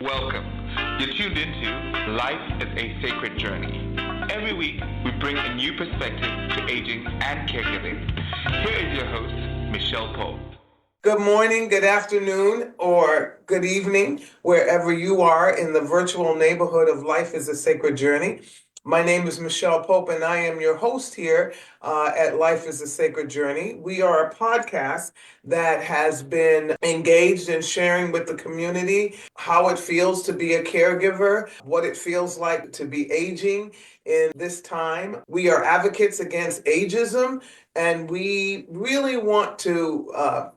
Welcome. You're tuned into Life is a Sacred Journey. Every week, we bring a new perspective to aging and caregiving. Here is your host, Michelle Pope. Good morning, good afternoon, or good evening, wherever you are in the virtual neighborhood of Life is a Sacred Journey. My name is Michelle Pope, and I am your host here at Life is a Sacred Journey. We are a podcast that has been engaged in sharing with the community how it feels to be a caregiver, what it feels like to be aging in this time. We are advocates against ageism, and we really want to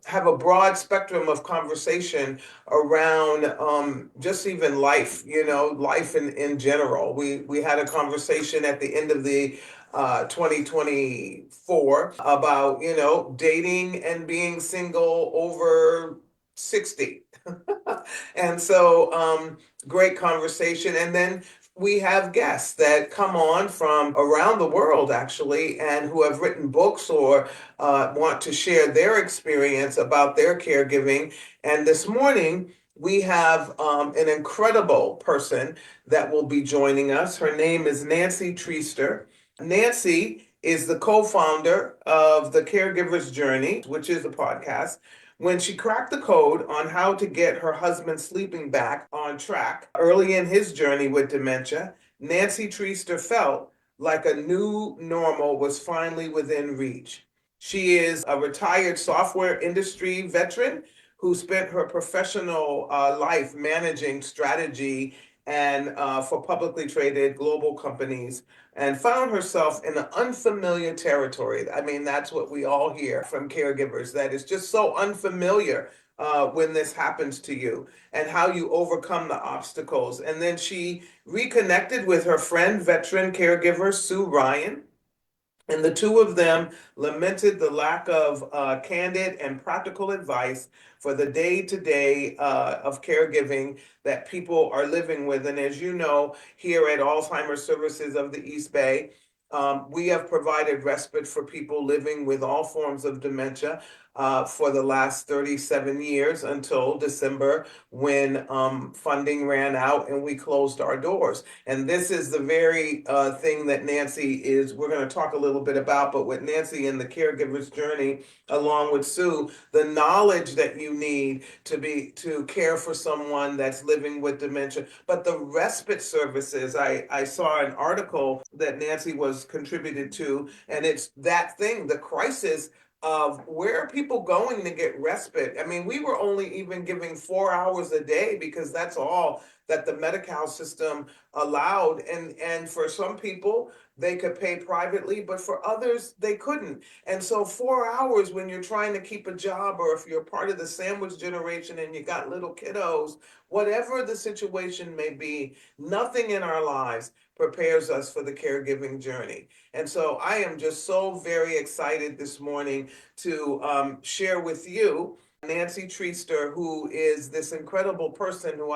have a broad spectrum of conversation around just even life, life in general. We had a conversation at the end of the 2024 about, dating and being single over 60. And so great conversation. And then we have guests that come on from around the world, actually, and who have written books or want to share their experience about their caregiving. And this morning, we have an incredible person that will be joining us. Her name is Nancy Treaster. Nancy is the co-founder of the Caregiver's Journey, which is a podcast. When she cracked the code on how to get her husband sleeping back on track early in his journey with dementia, Nancy Treaster felt like a new normal was finally within reach. She is a retired software industry veteran who spent her professional life managing strategy and for publicly traded global companies, and found herself in an unfamiliar territory. I mean, that's what we all hear from caregivers, that is just so unfamiliar when this happens to you and how you overcome the obstacles. And then she reconnected with her friend, veteran caregiver Sue Ryan. And the two of them lamented the lack of candid and practical advice for the day-to-day of caregiving that people are living with. And as you know, here at Alzheimer's Services of the East Bay, we have provided respite for people living with all forms of dementia for the last 37 years until December, when funding ran out and we closed our doors. And this is the very thing that we're going to talk a little bit about, but with Nancy in the Caregiver's Journey, along with Sue, the knowledge that you need to care for someone that's living with dementia, but the respite services. I saw an article that Nancy was contributed to, and it's that thing, the crisis of where are people going to get respite. I mean, we were only even giving 4 hours a day because that's all that the Medi-Cal system allowed. And for some people, they could pay privately, but for others, they couldn't. And so 4 hours when you're trying to keep a job, or if you're part of the sandwich generation and you got little kiddos, whatever the situation may be, nothing in our lives prepares us for the caregiving journey. And so I am just so very excited this morning to share with you Nancy Treaster, who is this incredible person who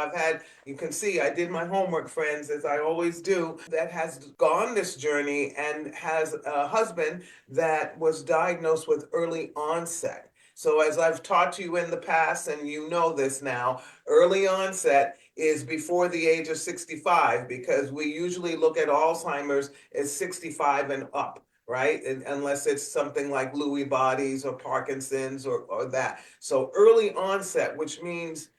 you can see I did my homework, friends, as I always do, that has gone this journey and has a husband that was diagnosed with early onset. So as I've taught you in the past, and you know this now, early onset is before the age of 65, because we usually look at Alzheimer's as 65 and up, right? Unless it's something like Lewy bodies or Parkinson's or that. So early onset, which means,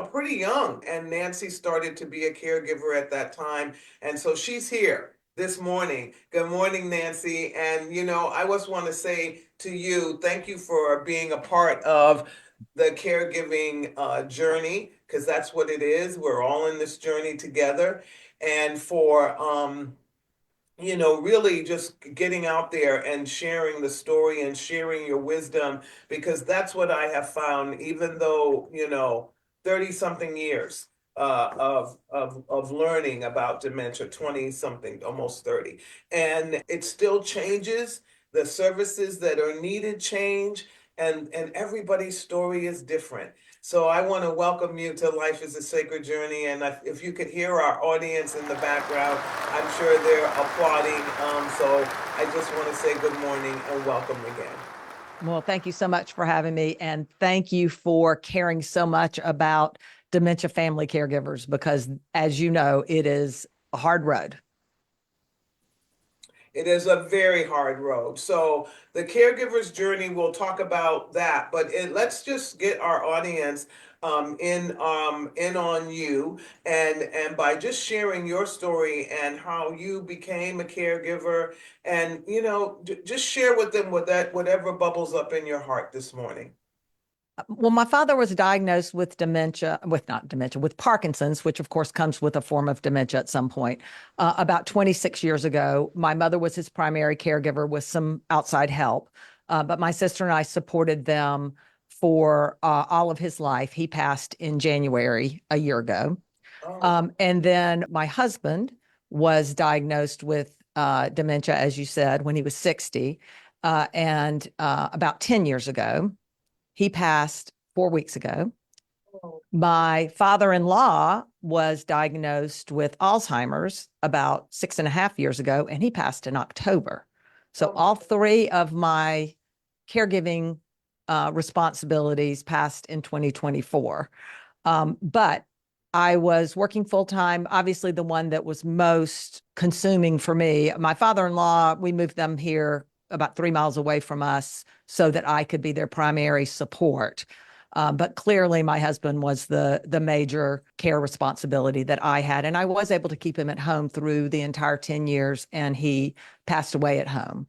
pretty young. And Nancy started to be a caregiver at that time. And so she's here this morning. Good morning, Nancy. And, I just want to say to you, thank you for being a part of the caregiving journey, because that's what it is. We're all in this journey together. And for, really just getting out there and sharing the story and sharing your wisdom, because that's what I have found, even though, 30 something years of learning about dementia, 20 something, almost 30. And it still changes. The services that are needed change, and everybody's story is different. So I want to welcome you to Life is a Sacred Journey. And if you could hear our audience in the background, I'm sure they're applauding. So I just want to say good morning and welcome again. Well, thank you so much for having me. And thank you for caring so much about dementia family caregivers, because as you know, it is a hard road. It is a very hard road. So the caregiver's journey, we'll talk about that, but let's just get our audience in on you, and by just sharing your story and how you became a caregiver, and just share with them what that whatever bubbles up in your heart this morning. Well, my father was diagnosed with dementia, with not dementia, with Parkinson's, which of course comes with a form of dementia at some point, about 26 years ago. My mother was his primary caregiver with some outside help, but my sister and I supported them for all of his life. He passed in January a year ago. Oh, And then my husband was diagnosed with dementia, as you said, when he was 60. And about 10 years ago, he passed 4 weeks ago. oh, My father-in-law was diagnosed with Alzheimer's about 6.5 years ago, and he passed in October. So oh, all three of my caregiving responsibilities passed in 2024. But I was working full time. Obviously, the one that was most consuming for me, my father-in-law, we moved them here about 3 miles away from us so that I could be their primary support. But clearly, my husband was the major care responsibility that I had, and I was able to keep him at home through the entire 10 years, and he passed away at home.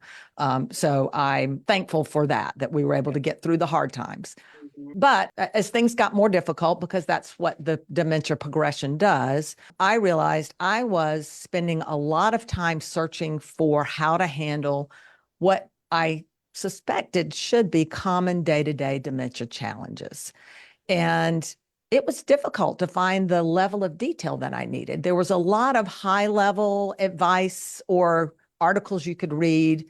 So I'm thankful for that we were able to get through the hard times. mhm, But as things got more difficult, because that's what the dementia progression does, I realized I was spending a lot of time searching for how to handle what I suspected should be common day-to-day dementia challenges. And it was difficult to find the level of detail that I needed. There was a lot of high-level advice or articles you could read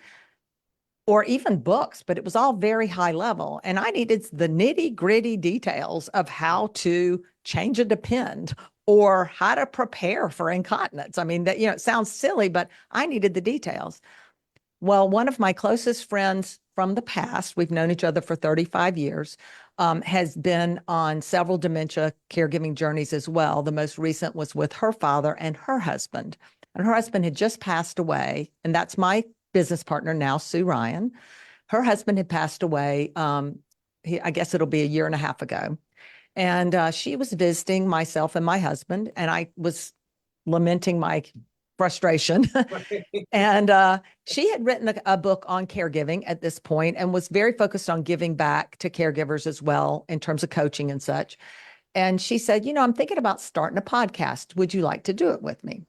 or even books, but it was all very high level. And I needed the nitty gritty details of how to change a depend or how to prepare for incontinence. I mean, that, it sounds silly, but I needed the details. Well, one of my closest friends from the past, we've known each other for 35 years, has been on several dementia caregiving journeys as well. The most recent was with her father and her husband. And her husband had just passed away. And that's my business partner now, Sue Ryan. Her husband had passed away. I guess it'll be a year and a half ago. And she was visiting myself and my husband, and I was lamenting my frustration. right. And she had written a book on caregiving at this point and was very focused on giving back to caregivers as well in terms of coaching and such. And she said, I'm thinking about starting a podcast. Would you like to do it with me?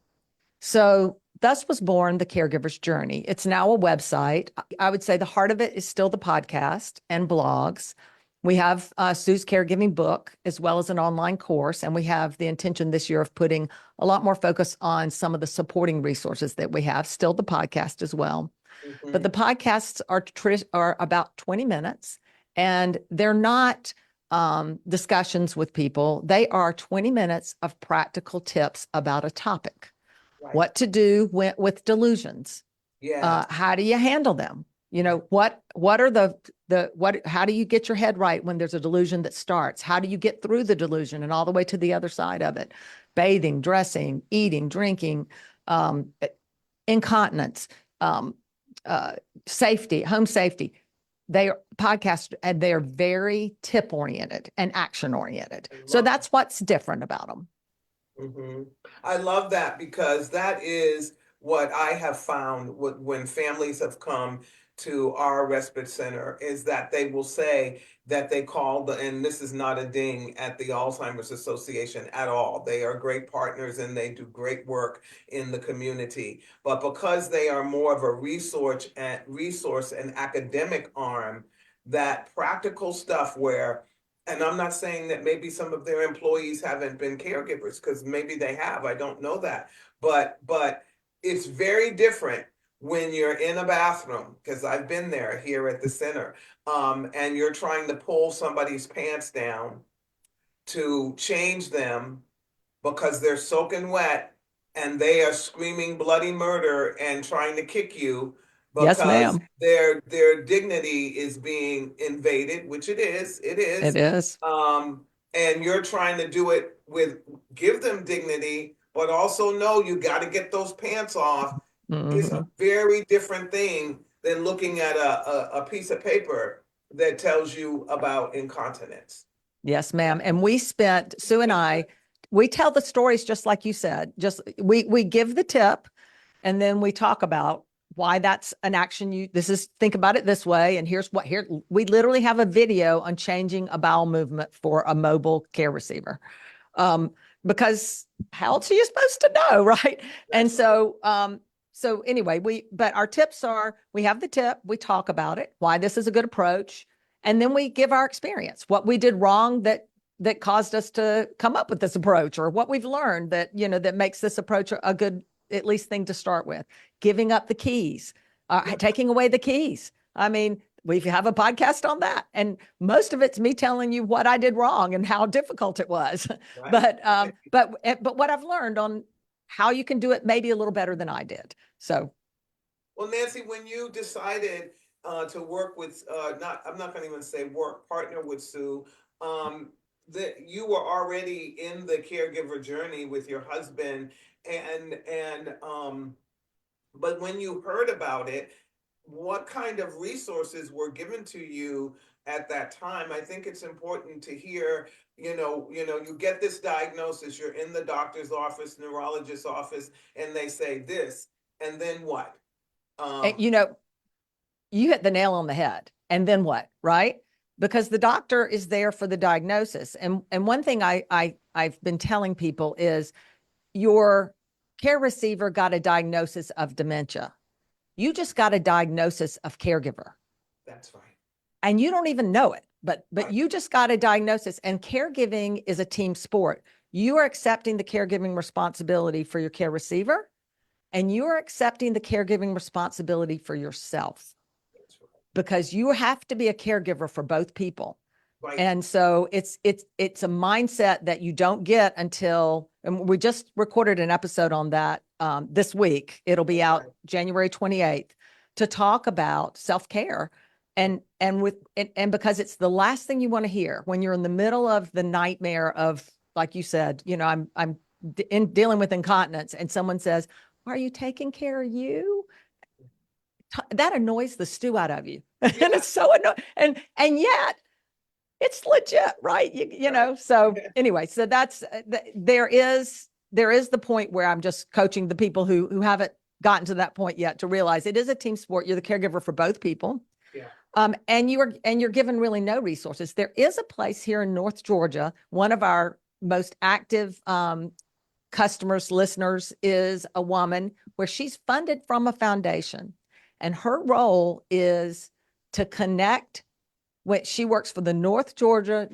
So thus was born the Caregiver's Journey. It's now a website. I would say the heart of it is still the podcast and blogs. We have Sue's caregiving book as well as an online course, and we have the intention this year of putting a lot more focus on some of the supporting resources that we have, still the podcast as well. But Mhm. the podcasts are about 20 minutes, and they're not discussions with people. They are 20 minutes of practical tips about a topic. Right. What to do with delusions, Yes. how do you handle them? What are what, how do you get your head right when there's a delusion that starts? How do you get through the delusion and all the way to the other side of it? Bathing, dressing, eating, drinking, um, incontinence, um, safety, home safety. They are podcasts, and they're very tip oriented and action oriented. I So love that's what's different about them. hmm I love that because that is what I have found when families have come to our respite center is that they will say that they call and this is not a ding at the Alzheimer's Association at all. They are great partners and they do great work in the community. But because they are more of a resource and academic arm, that practical stuff where and I'm not saying that maybe some of their employees haven't been caregivers because maybe they have. I don't know that. But it's very different when you're in a bathroom because I've been there here at the center, and you're trying to pull somebody's pants down to change them because they're soaking wet and they are screaming bloody murder and trying to kick you Yes, because ma'am. their dignity is being invaded, which it is, It is. and you're trying to do it with give them dignity, but also know you got to get those pants off, is a very different thing than looking at a piece of paper that tells you about incontinence. Yes, ma'am. And we spent, Sue and I, we tell the stories just like you said. Just we give the tip, and then we talk about why that's an action think about it this way, and here's what here we literally have a video on changing a bowel movement for a mobile care receiver. Because how else are you supposed to know, right? And so anyway, but our tips are, we have the tip, we talk about it, why this is a good approach, and then we give our experience, what we did wrong that caused us to come up with this approach, or what we've learned that, that makes this approach a good, at least, thing to start with. Giving up the keys, taking away the keys. I mean, we have a podcast on that, and most of it's me telling you what I did wrong and how difficult it was. Right. But what I've learned on how you can do it maybe a little better than I did. So, well, Nancy, when you decided to work with, I'm not going to even say work, partner with Sue, that you were already in the caregiver journey with your husband, but when you heard about it, what kind of resources were given to you at that time? I think it's important to hear, you get this diagnosis, you're in the doctor's office, neurologist's office, and they say this, and then what? You hit the nail on the head. And then what, right? Because the doctor is there for the diagnosis. And one thing I've been telling people is, your care receiver got a diagnosis of dementia. You just got a diagnosis of caregiver. That's right. And you don't even know it, but right. You just got a diagnosis, and caregiving is a team sport. You are accepting the caregiving responsibility for your care receiver, and you are accepting the caregiving responsibility for yourself. That's right. Because you have to be a caregiver for both people. Right. And so it's a mindset that you don't get until, and we just recorded an episode on that this week. It'll be out January 28th, to talk about self-care, and because it's the last thing you want to hear when you're in the middle of the nightmare of, like you said, I'm dealing with incontinence, and someone says, "Are you taking care of you?" That annoys the stew out of you. Yeah. And it's so annoying. And yet it's legit, right? You know, so anyway, so that's, there is the point where I'm just coaching the people who haven't gotten to that point yet, to realize it is a team sport. You're the caregiver for both people. Yeah. And you're given really no resources. There is a place here in North Georgia. One of our most active customers, listeners, is a woman where she's funded from a foundation, and her role is to connect. When she works for the North Georgia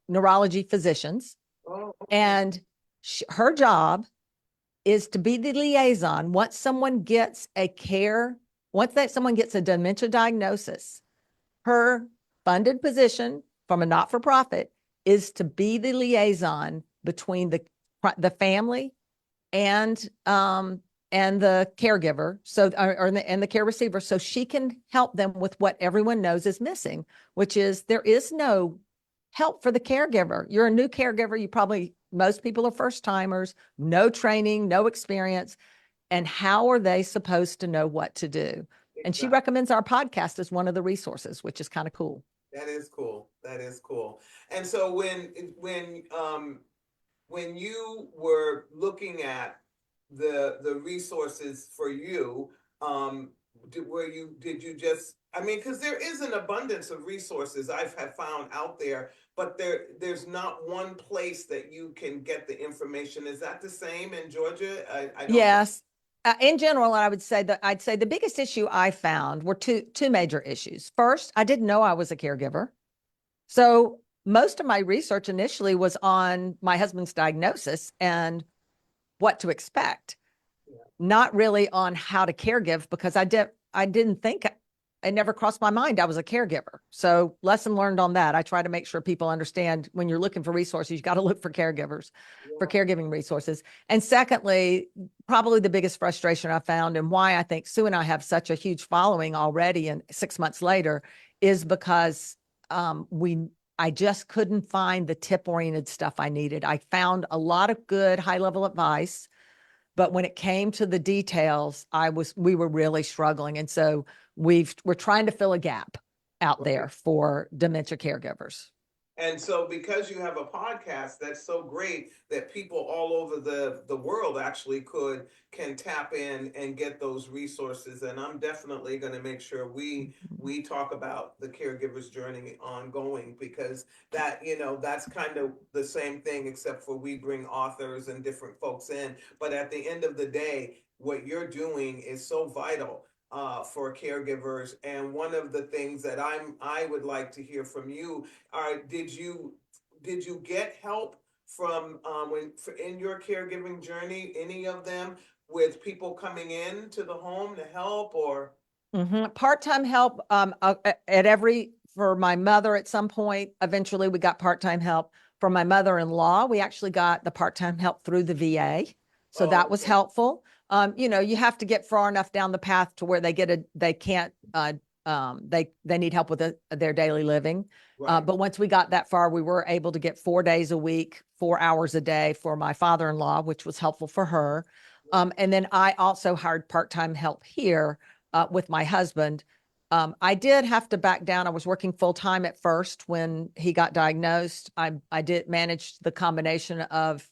neurology physicians. Oh, okay. And her job is to be the liaison once someone gets someone gets a dementia diagnosis. Her funded position from a not-for-profit is to be the liaison between the family and the caregiver, and the care receiver, so she can help them with what everyone knows is missing, which is there is no help for the caregiver. You're a new caregiver. Most people are first timers, no training, no experience. And how are they supposed to know what to do? Exactly. And she recommends our podcast as one of the resources, which is kind of cool. That is cool. And so when you were looking at the resources for you, did you just, because there is an abundance of resources I've found out there, but there's not one place that you can get the information. Is that the same in Georgia? I don't Yes. In general, I'd say the biggest issue I found were two major issues. First, I didn't know I was a caregiver. So most of my research initially was on my husband's diagnosis and what to expect, not really on how to caregive, because I didn't think, it never crossed my mind I was a caregiver. So lesson learned on that. I try to make sure people understand, when you're looking for resources, you got to look for caregivers, for caregiving resources. And secondly, probably the biggest frustration I found, and why I think Sue and I have such a huge following already and 6 months later, is because I just couldn't find the tip-oriented stuff I needed. I found a lot of good high-level advice, but when it came to the details, we were really struggling. And so we're trying to fill a gap out there for dementia caregivers. And so, because you have a podcast, that's so great that people all over the world actually can tap in and get those resources. And I'm definitely going to make sure we talk about the caregiver's journey ongoing, because that's kind of the same thing, except for we bring authors and different folks in. But at the end of the day, what you're doing is so vital for caregivers. And one of the things that I would like to hear from you are, did you get help from in your caregiving journey, any of them, with people coming in to the home to help, or? Part-time help for my mother at some point. Eventually we got part-time help. For my mother-in-law, we actually got the part-time help through the VA. So that was helpful. You have to get far enough down the path to where they need help with their daily living. Right. But once we got that far, we were able to get 4 days a week, 4 hours a day for my father-in-law, which was helpful for her. And then I also hired part-time help here with my husband. I did have to back down. I was working full-time at first when he got diagnosed. I did manage the combination of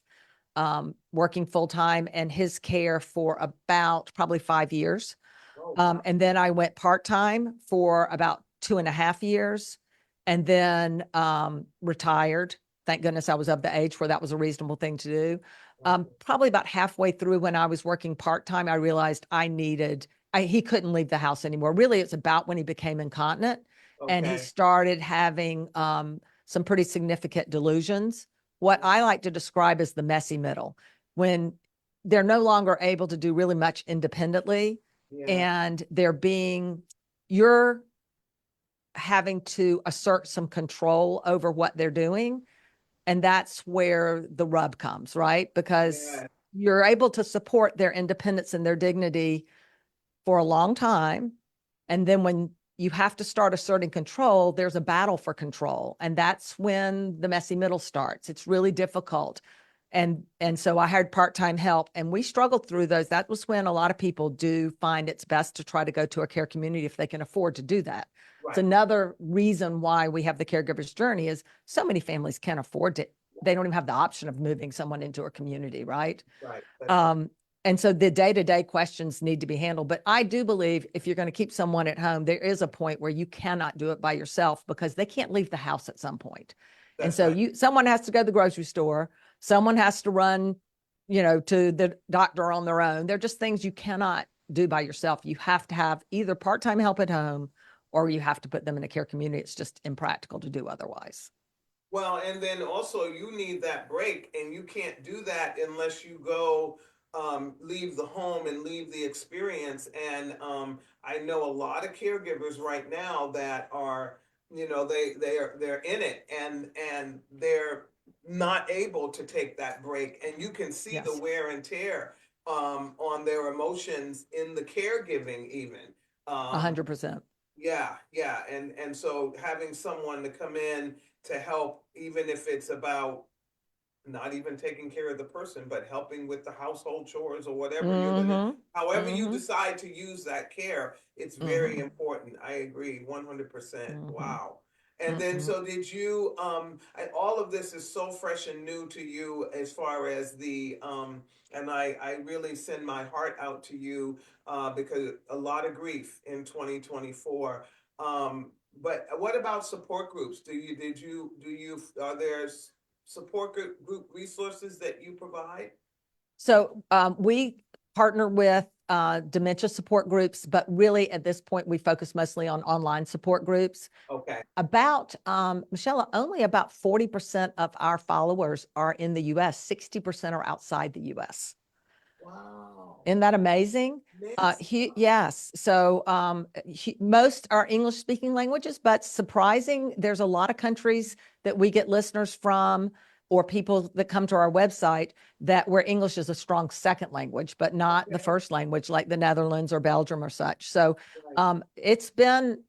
working full-time and his care for about probably 5 years. And then I went part-time for about 2.5 years, and then retired. Thank goodness I was of the age where that was a reasonable thing to do. Probably about halfway through, when I was working part-time, I realized he couldn't leave the house anymore. Really, it's about when he became incontinent and he started having some pretty significant delusions. What I like to describe as the messy middle, when they're no longer able to do really much independently, and you're having to assert some control over what they're doing. And that's where the rub comes, right? Because you're able to support their independence and their dignity for a long time. And then when you have to start asserting control, there's a battle for control. And that's when the messy middle starts. It's really difficult. And so I hired part-time help, and we struggled through those. That was when a lot of people do find it's best to try to go to a care community if they can afford to do that. It's another reason why we have the caregiver's journey, is so many families can't afford it. They don't even have the option of moving someone into a community, right? And so the day-to-day questions need to be handled. But I do believe if you're going to keep someone at home, there is a point where you cannot do it by yourself, because they can't leave the house at some point. Someone has to go to the grocery store. Someone has to run, to the doctor on their own. They're just things you cannot do by yourself. You have to have either part-time help at home, or you have to put them in a care community. It's just impractical to do otherwise. Well, and then also you need that break, and you can't do that unless you go leave the home and leave the experience. And I know a lot of caregivers right now that are, they're in it, and they're not able to take that break, and you can see the wear and tear on their emotions in the caregiving even. 100%. Yeah, and so having someone to come in to help, even if it's about not even taking care of the person, but helping with the household chores or whatever however you decide to use that care, it's very important. I agree 100%. Wow. And then, so did you, all of this is so fresh and new to you, as far as and I really send my heart out to you, because a lot of grief in 2024. But what about support groups? Are there support group resources that you provide? So we partner with dementia support groups, but really at this point, we focus mostly on online support groups. Michelle, only about 40% of our followers are in the US, 60% are outside the US. Wow. Isn't that amazing? Yes. So most are English speaking languages, but surprising, there's a lot of countries that we get listeners from, or people that come to our website, where English is a strong second language, but not the first language, like the Netherlands or Belgium or such. So it's been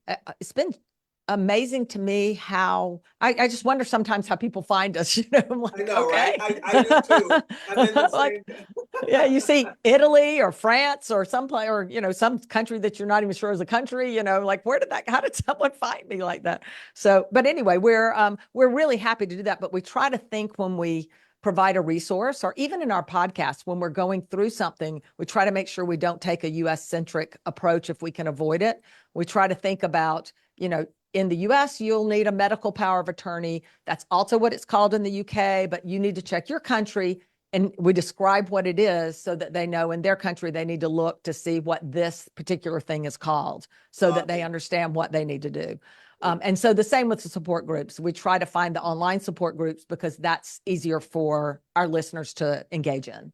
amazing to me how I just wonder sometimes how people find us. I'm I like, know, right? okay. I do too. I'm in the Like, same. yeah, you see Italy or France or some place, or some country that you're not even sure is a country, like how did someone find me like that? So, but anyway, we're really happy to do that. But we try to think when we provide a resource, or even in our podcast when we're going through something, we try to make sure we don't take a US centric approach if we can avoid it. We try to think about, in the US, you'll need a medical power of attorney. That's also what it's called in the UK, but you need to check your country, and we describe what it is so that they know in their country they need to look to see what this particular thing is called, so that Love they it. understand what they need to do. And so the same with the support groups. We try to find the online support groups because that's easier for our listeners to engage in.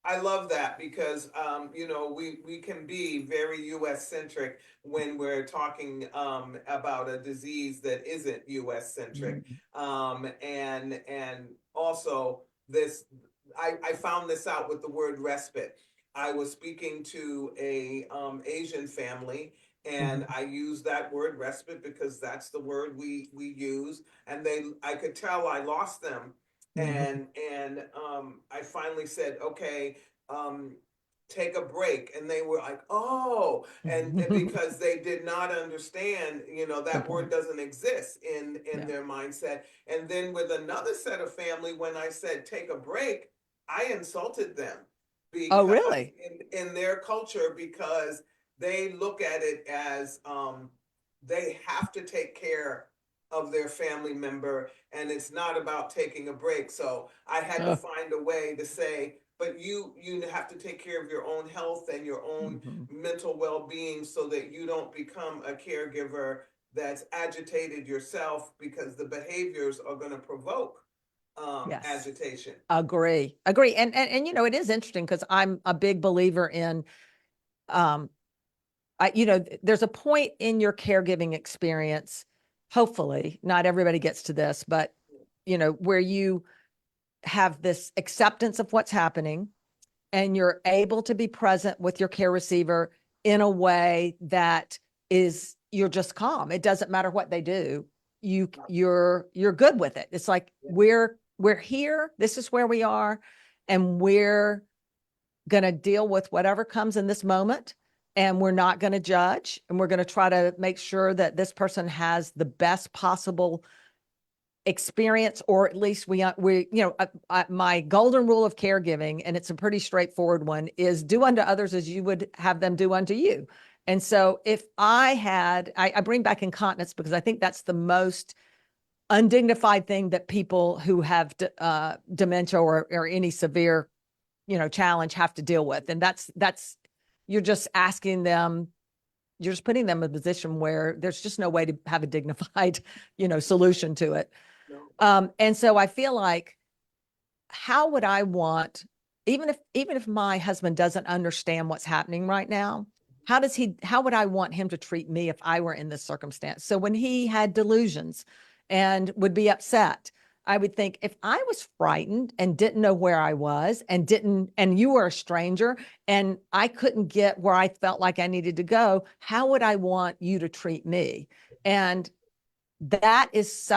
I love that because we can be very U.S. centric when we're talking about a disease that isn't U.S. centric, Mhm. and also this. I found this out with the word respite. I was speaking to a Asian family, and Mhm. I used that word respite because that's the word we use, and I could tell I lost them, Mhm. and I finally said, okay, um, take a break, and they were like, oh, and because they did not understand, Good that word point. doesn't exist in Yeah. their mindset. And then with another set of family, when I said take a break, I insulted them Oh, because really? in their culture, because they look at it as they have to take care of their family member, and it's not about taking a break. So I had to Oh. find a way to say, but you have to take care of your own health and your own Mhm. mental well-being so that you don't become a caregiver that's agitated yourself, because the behaviors are going to provoke Yes. agitation. Agree. And it is interesting because I'm a big believer in um there's a point in your caregiving experience, hopefully, not everybody gets to this, but where you have this acceptance of what's happening, and you're able to be present with your care receiver in a way that you're just calm. It doesn't matter what they do. You're good with it. It's like we're here. This is where we are, and we're going to deal with whatever comes in this moment, and we're not going to judge, and we're going to try to make sure that this person has the best possible experience, or at least my golden rule of caregiving, and it's a pretty straightforward one, is do unto others as you would have them do unto you. And so if I bring back incontinence because I think that's the most undignified thing that people who have dementia or any severe challenge have to deal with. And that's you're just asking them, you're just putting them in a position where there's just no way to have a dignified solution to it. No. And so I feel like, how would I want, even if my husband doesn't understand what's happening right now, how would I want him to treat me if I were in this circumstance? So when he had delusions and would be upset, I would think, if I was frightened and didn't know where I was, and you were a stranger and I couldn't get where I felt like I needed to go, how would I want you to treat me? And that is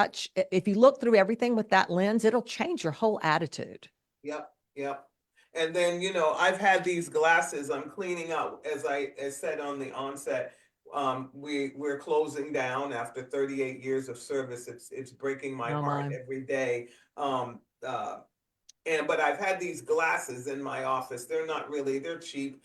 if you look through everything with that lens, it'll change your whole attitude. Yep, yep. And then, I've had these glasses I'm cleaning up, as I said on the onset. We're closing down after 38 years of service. It's breaking my Oh heart my. every day. But I've had these glasses in my office. They're cheap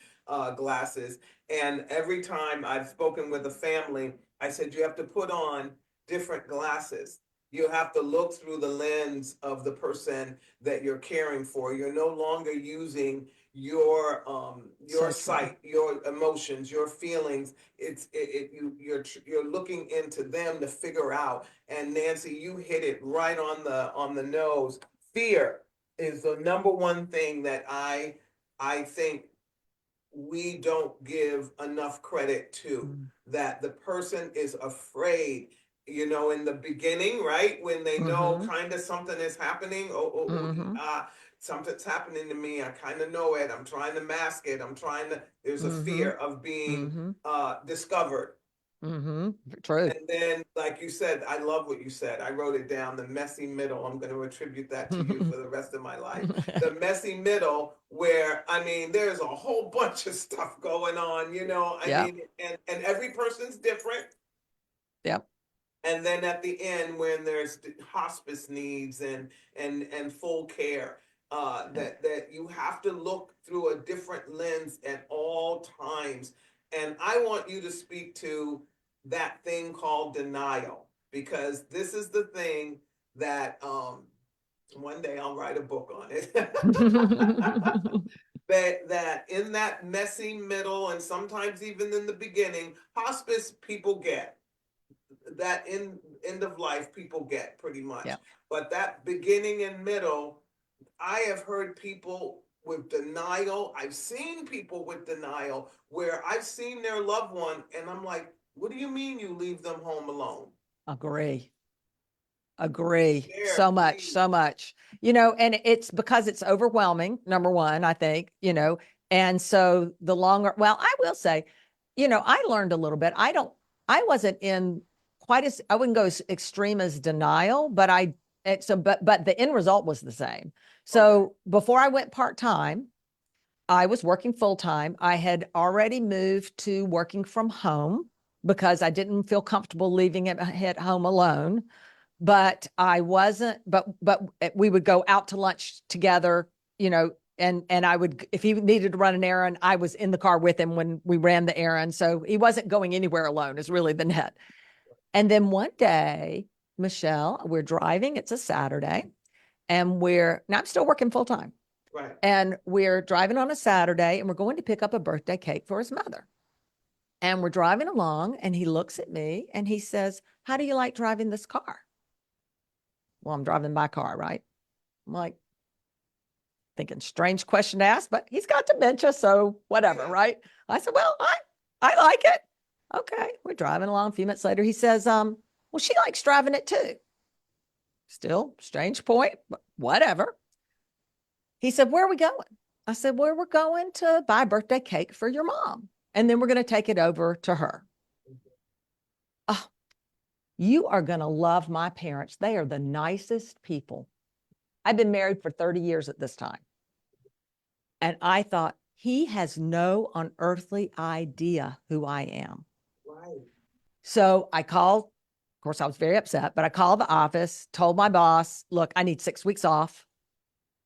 glasses. And every time I've spoken with a family, I said, you have to put on different glasses. You have to look through the lens of the person that you're caring for. You're no longer using your So true. sight, your emotions, your feelings. You're looking into them to figure out. And Nancy, you hit it right on the nose. Fear is the number one thing that I think we don't give enough credit to, Mm. that the person is afraid, in the beginning, right, when they know Mm-hmm. kind of something is happening. Mm-hmm. Something's happening to me, I kind of know it, I'm trying to mask it, there's a Mm-hmm. fear of being Mm-hmm. discovered. Mm-hmm. True. And then, like you said, I love what you said. I wrote it down, the messy middle. I'm going to attribute that to you for the rest of my life. The messy middle, where, I mean, there's a whole bunch of stuff going on, you know. I Yep. mean, and every person's different. Yep. And then at the end, when there's hospice needs and full care, Yep. that you have to look through a different lens at all times. And I want you to speak to that thing called denial, because this is the thing that one day I'll write a book on it. That in that messy middle, and sometimes even in the beginning, hospice people get that end of life people get pretty much. Yep. But that beginning and middle, I have heard people with denial. I've seen people with denial where I've seen their loved one and I'm like, what do you mean you leave them home alone? Agree. Agree. There, So much, please. so much. You know, and it's because it's overwhelming, number one, I think, you know. And so the longer, well, I will say, you know, I learned a little bit. I wasn't in quite as, I wouldn't go as extreme as denial, but but the end result was the same. Okay. So before I went part-time, I was working full-time. I had already moved to working from home because I didn't feel comfortable leaving it at home alone. But I wasn't, but we would go out to lunch together, you know, and I would, if he needed to run an errand, I was in the car with him when we ran the errand. So he wasn't going anywhere alone, is really the net. And then one day, Michelle, we're driving, it's a Saturday, and now I'm still working full time. Right. And we're driving on a Saturday and we're going to pick up a birthday cake for his mother. And we're driving along and he looks at me and he says, "How do you like driving this car?" Well, I'm driving my car, right? I'm like, thinking strange question to ask, but he's got dementia, so whatever, Yeah. right? I said, "Well, I like it." Okay, we're driving along. A few minutes later, he says, "Well, she likes driving it too." Still strange point, but whatever. He said, "Where are we going?" I said, "Well, we're going to buy a birthday cake for your mom, and then we're going to take it over to her." Oh, you are going to love my parents. They are the nicest people. I've been married for 30 years at this time. And I thought, he has no unearthly idea who I am. Right. So I called, of course, I was very upset, but I called the office, told my boss, "Look, I need 6 weeks off.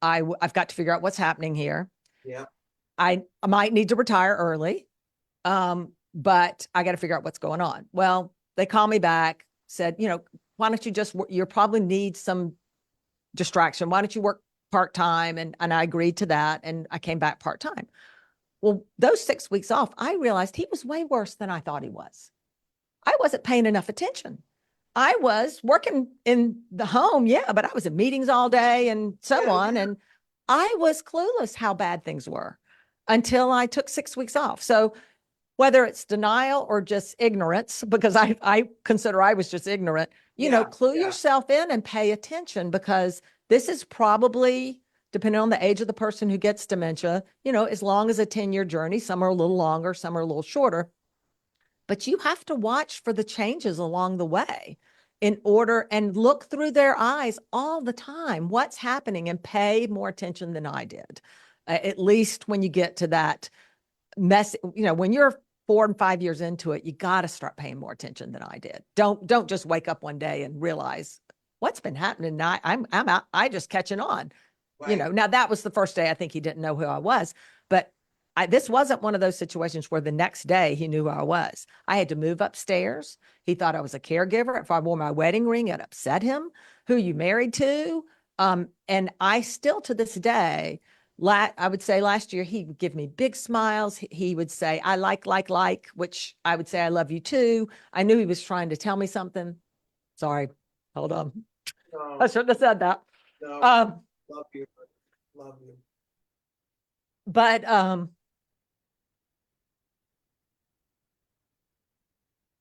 I've got to figure out what's happening here. Yeah. I might need to retire early, but I got to figure out what's going on." Well, they called me back, said, "You know, why don't you you probably need some distraction. Why don't you work part-time?" And I agreed to that. And I came back part-time. Well, those 6 weeks off, I realized he was way worse than I thought he was. I wasn't paying enough attention. I was working in the home, yeah, but I was in meetings all day and so Yeah. on. Yeah. And I was clueless how bad things were until I took 6 weeks off. So whether it's denial or just ignorance, because I consider I was just ignorant, you know, Yeah. clue Yeah. yourself in and pay attention, because this is probably, depending on the age of the person who gets dementia, you know, as long as a 10-year journey. Some are a little longer, some are a little shorter, but you have to watch for the changes along the way in order and look through their eyes all the time, what's happening, and pay more attention than I did. At least when you get to that mess, you know, when you're 4 and 5 years into it, you got to start paying more attention than I did. Don't just wake up one day and realize what's been happening. Now I'm out, I just catching on. You Right. know, now that was the first day I think he didn't know who I was, but this wasn't one of those situations where the next day he knew who I was. I had to move upstairs. He thought I was a caregiver. If I wore my wedding ring, it upset him. "Who you married to?" And I still to this day, I would say last year, he would give me big smiles. He would say, "I like," which I would say, "I love you too." I knew he was trying to tell me something. Sorry. Hold on. I No. shouldn't have said that. No. Um, Love you. Love you. but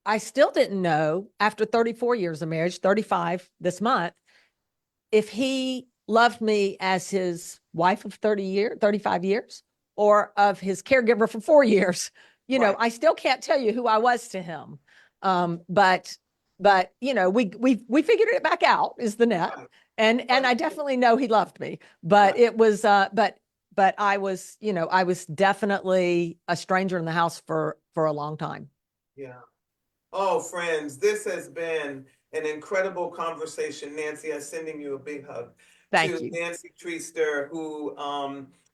I still didn't know, after 34 years of marriage, 35 this month, if he loved me as his wife of 35 years, or of his caregiver for 4 years. You know, Right. I still can't tell you who I was to him. But we figured it back out is the net. Right. And I definitely know he loved me, but Right. it was but I was definitely a stranger in the house for a long time. Yeah. Oh, friends, this has been an incredible conversation. Nancy, I'm sending you a big hug. To Thank you. Nancy Treaster, who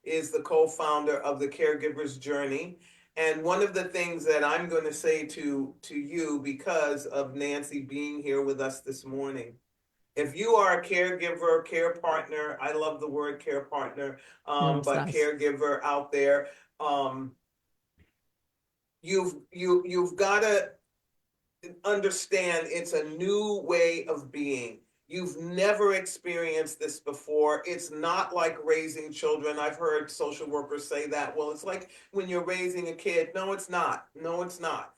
is the co-founder of the Caregivers Journey. And one of the things that I'm going to say to you, because of Nancy being here with us this morning, if you are a caregiver, care partner, I love the word care partner, It's but nice. caregiver out there, um, you've got to understand it's a new way of being. You've never experienced this before. It's not like raising children. I've heard social workers say that. Well, it's like when you're raising a kid. No, it's not. No, it's not.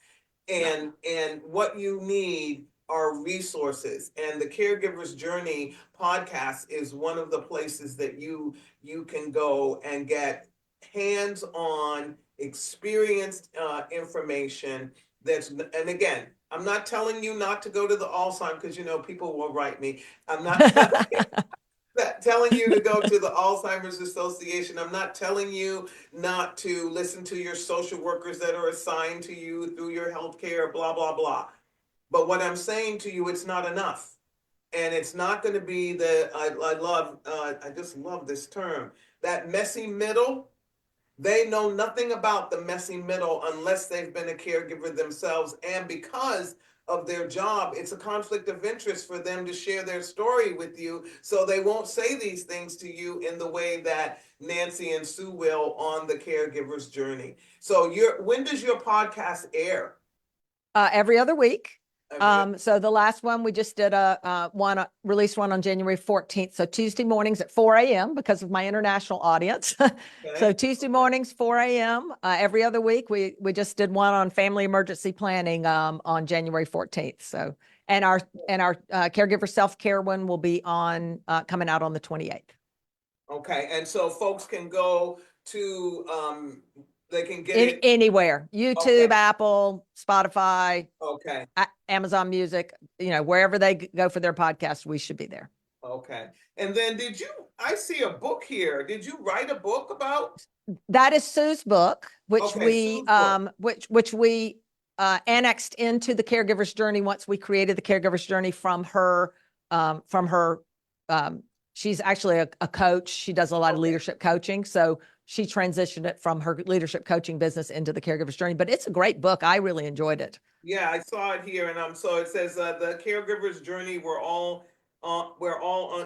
No. And what you need are resources. And the Caregiver's Journey podcast is one of the places that you can go and get hands-on experienced information that's, and again, I'm not telling you not to go to the Alzheimer's, because people will write me. I'm not telling you to go to the Alzheimer's Association. I'm not telling you not to listen to your social workers that are assigned to you through your healthcare, blah, blah, blah. But what I'm saying to you, it's not enough. And it's not going to be I just love this term, that messy middle. They know nothing about the messy middle unless they've been a caregiver themselves. And because of their job, it's a conflict of interest for them to share their story with you. So they won't say these things to you in the way that Nancy and Sue will on the Caregiver's Journey. So when does your podcast air? Every other week. Every So the last one we just did released one on January 14th. So Tuesday mornings at 4 a.m. because of my international audience. So Okay. Tuesday mornings, 4 a.m. Every other week, we just did one on family emergency planning on January 14th. So and our caregiver self-care one will be on coming out on the 28th. Okay. And so folks can go to they can get it. Anywhere, YouTube, Okay. Apple, Spotify, Okay. Amazon Music, wherever they go for their podcast, we should be there. Okay. And then I see a book here. Did you write a book about? That is Sue's book, Okay, Sue's book. which we annexed into the Caregiver's Journey once we created the Caregiver's Journey from her. She's actually a coach. She does a lot of Okay. leadership coaching, so she transitioned it from her leadership coaching business into the Caregiver's Journey. But it's a great book. I really enjoyed it. Yeah, I saw it here, and so it says the caregiver's journey. We're all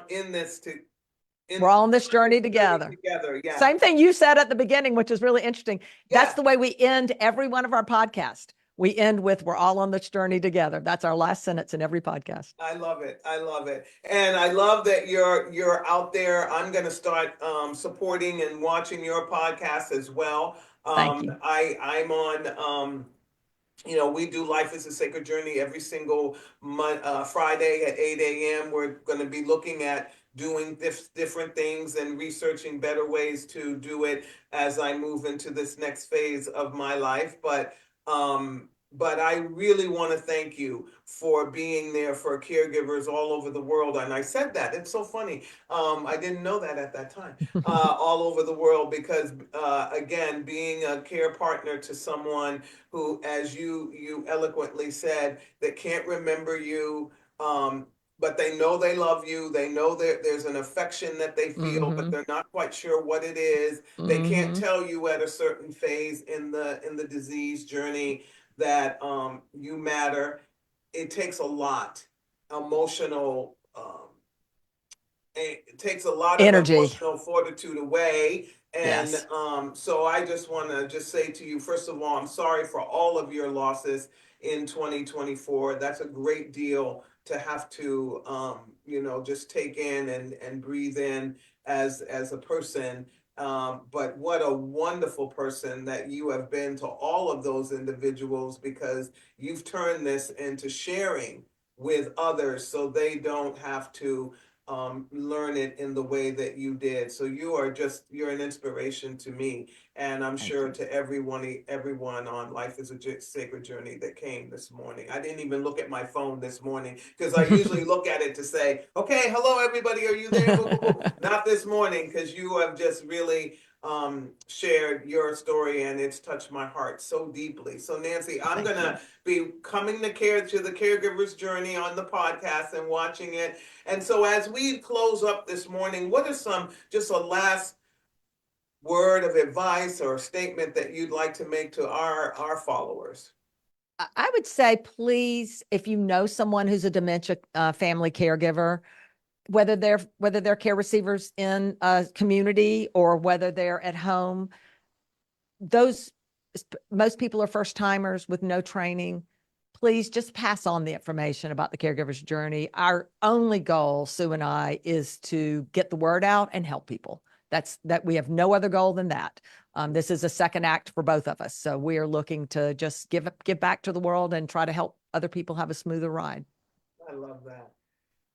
in this We're all on this journey journey together. together. Yeah. Same thing you said at the beginning, which is really interesting. That's Yeah. the way we end every one of our podcasts. We end with, we're all on this journey together. That's our last sentence in every podcast. I love it. I love it. And I love that you're out there. I'm going to start supporting and watching your podcast as well. Thank you. I'm on we do Life is a Sacred Journey every single Friday at 8 a.m. We're going to be looking at doing different things and researching better ways to do it as I move into this next phase of my life. But I really want to thank you for being there for caregivers all over the world. And I said that. It's so funny. I didn't know that at that time. All over the world, because again, being a care partner to someone who, as you eloquently said, that can't remember you, but they know they love you. They know that there's an affection that they feel, but they're not quite sure what it is. They can't tell you at a certain phase in the disease journey that you matter. It takes a lot emotional. It takes a lot of Energy. emotional fortitude away. And Yes. so I just want to just say to you, first of all, I'm sorry for all of your losses in 2024. That's a great deal to have to, just take in and breathe in as a person. But what a wonderful person that you have been to all of those individuals, because you've turned this into sharing with others so they don't have to learn it in the way that you did. So you're an inspiration to me. And I'm Thank sure you. to everyone on Life is a Sacred Journey that came this morning. I didn't even look at my phone this morning because I usually look at it to say, okay, hello, everybody. Are you there? Boo, boo, boo. Not this morning, because you have just really shared your story, and it's touched my heart so deeply. So Nancy, I'm Thank you. gonna be coming to the Caregiver's Journey on the podcast and watching it. And so as we close up this morning, what are just a last word of advice or statement that you'd like to make to our followers? I would say, please, if you know someone who's a dementia family caregiver, whether they're care receivers in a community or whether they're at home, those most people are first timers with no training. Please just pass on the information about the caregiver's journey. Our only goal, Sue and I, is to get the word out and help people. That we have no other goal than that. This is a second act for both of us. So we are looking to just give back to the world and try to help other people have a smoother ride. I love that.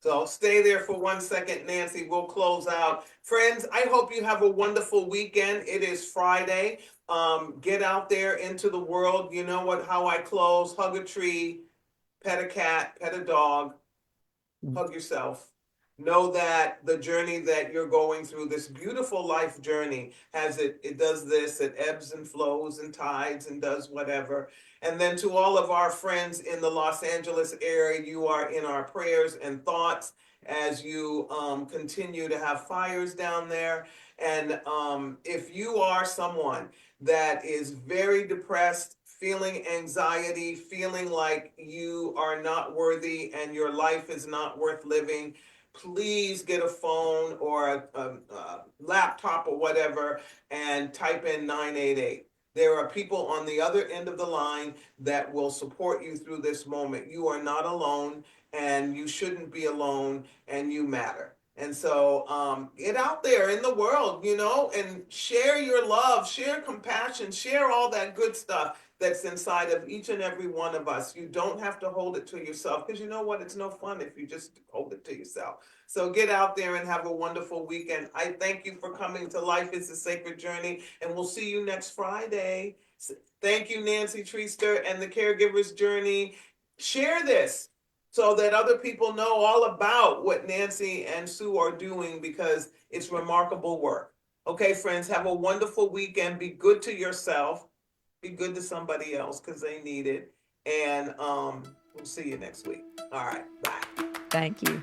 So stay there for 1 second, Nancy. We'll close out. Friends, I hope you have a wonderful weekend. It is Friday. Get out there into the world. You know how I close: hug a tree, pet a cat, pet a dog, hug yourself. Know that the journey that you're going through, this beautiful life journey, it does this, it ebbs and flows and tides and does whatever. And then to all of our friends in the Los Angeles area, you are in our prayers and thoughts as you continue to have fires down there. And if you are someone that is very depressed, feeling anxiety, feeling like you are not worthy and your life is not worth living, please get a phone or a laptop or whatever and type in 988. There are people on the other end of the line that will support you through this moment. You are not alone, and you shouldn't be alone, and you matter. And so get out there in the world, and share your love, share compassion, share all that good stuff that's inside of each and every one of us. You don't have to hold it to yourself, because you know what? It's no fun if you just hold it to yourself. So get out there and have a wonderful weekend. I thank you for coming to Life is a Sacred Journey, and we'll see you next Friday. Thank you, Nancy Treaster and the Caregiver's Journey. Share this so that other people know all about what Nancy and Sue are doing, because it's remarkable work. Okay, friends, have a wonderful weekend. Be good to yourself. Be good to somebody else, because they need it. And we'll see you next week. All right. Bye. Thank you.